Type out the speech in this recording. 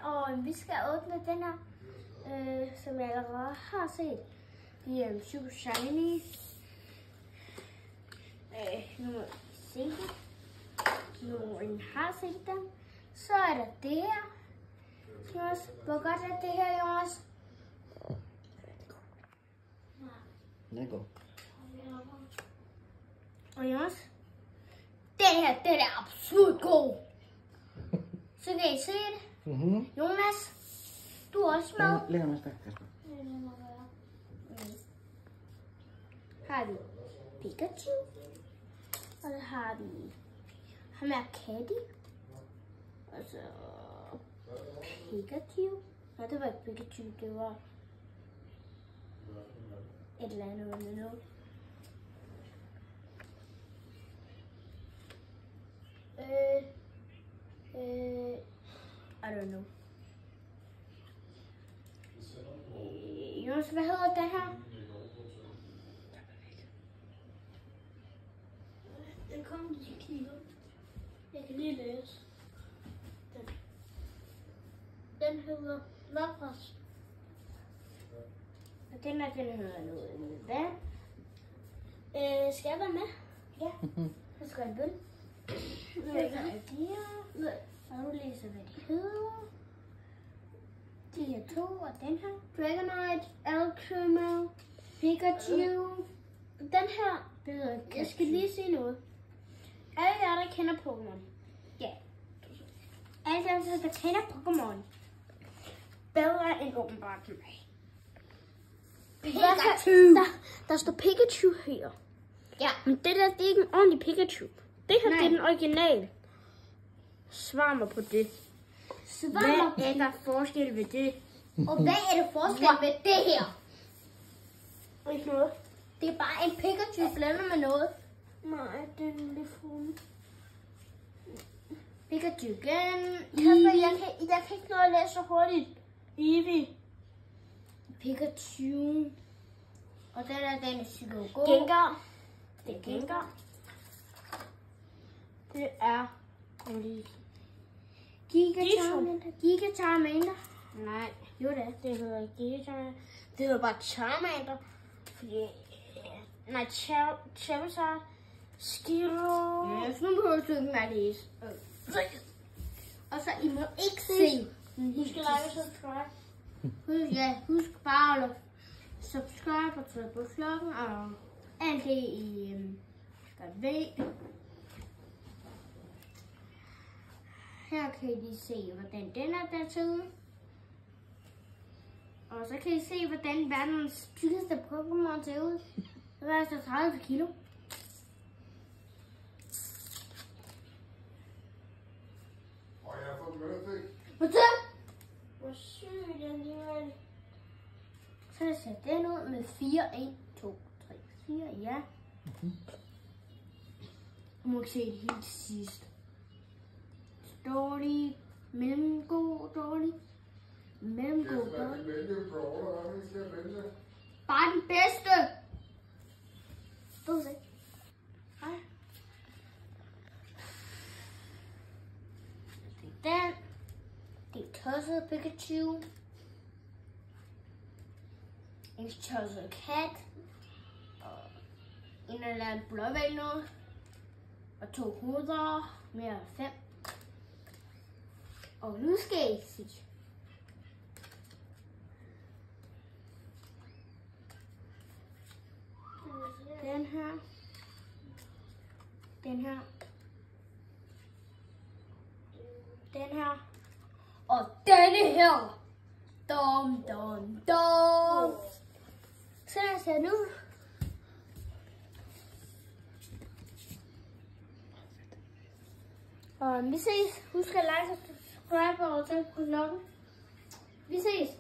og vi skal åbne den her, som jeg allerede har set. De er super shiny. Nu må vi se det. Nogen har set dem. Så er der det her. Hvor godt er det her, Jonas? Lego. Og Jonas, den er absolut god. Så kan I se det. Jonas, du er også med. Læg ham afsted, Kasper. Har vi Pikachu. Og så har vi ham er Caddy. Og så Pikachu. Nej, det var ikke Pikachu, det var et eller andet med noget. I don't know. Jonas, hvad hedder den her? Den kommer lige kigge. Jeg kan lige læse. Den hedder Lapras. Og den hedder noget med vand. Skal jeg være med? Ja. Så skal jeg bølle. Og nu læser hvad de hedder. De her to og den her. Dragonite, Alcremel, Pikachu. Den her, jeg skal lige sige noget. Alle jer, der kender Pokémon. Ja. Alle jer, der kender Pokémon. Bedre end åbenbart til mig. Pikachu! Der står Pikachu her. Ja. Men det der, det er ikke en ordentlig Pikachu. Det her, det er den originale. Svar mig på det. Hvad er der forskel ved det? Og hvad er der forskel ved det her? Ikke noget. Det er bare en Pikachu blandet med noget. Nej, det er lidt fuld. Pikachu igen. Jeg kan ikke nå at læse så hurtigt. Eevee. Pikachu. Og den er psykolog. Gengar. Det er Gengar. Det er Giga Charmander. Nej, jo det hedder Giga Charmander. Det hedder bare Charmander. Fordi, nej, Charizard, Skiro. Ja, så nu behøver du ikke med at læse. Og så, I må ikke se. Husk at like og subscribe. Husk bare at subscribe og trykke på klokken og alt det I skal ved. Her kan I lige se, hvordan den er dateret. Og så kan I se, hvordan verdens tykkeste Pokémon ser ud. Det er altså 30 kilo. Og jeg har fået mødepik. Hvad så? Hvor syg den alligevel. Så ser den ud med 4, 1, 2, 3, 4, ja. Du må ikke se det helt sidst. Dårlig, mellemgod, dårlig, mellemgod, dårlig. Bare den bedste. Du se. Hej. Det er den. Det er tosset Pikachu. En tosset kat. Og en eller anden blåvæg nu. Og 2 hoveder. Mere 5. Og nu skal I se. Den her. Den her. Den her. Og denne her. Dum, dum, dum. Så jeg ser nu. Og vi ses. Husk at like og subscribe og tænke på klokken. Vi ses.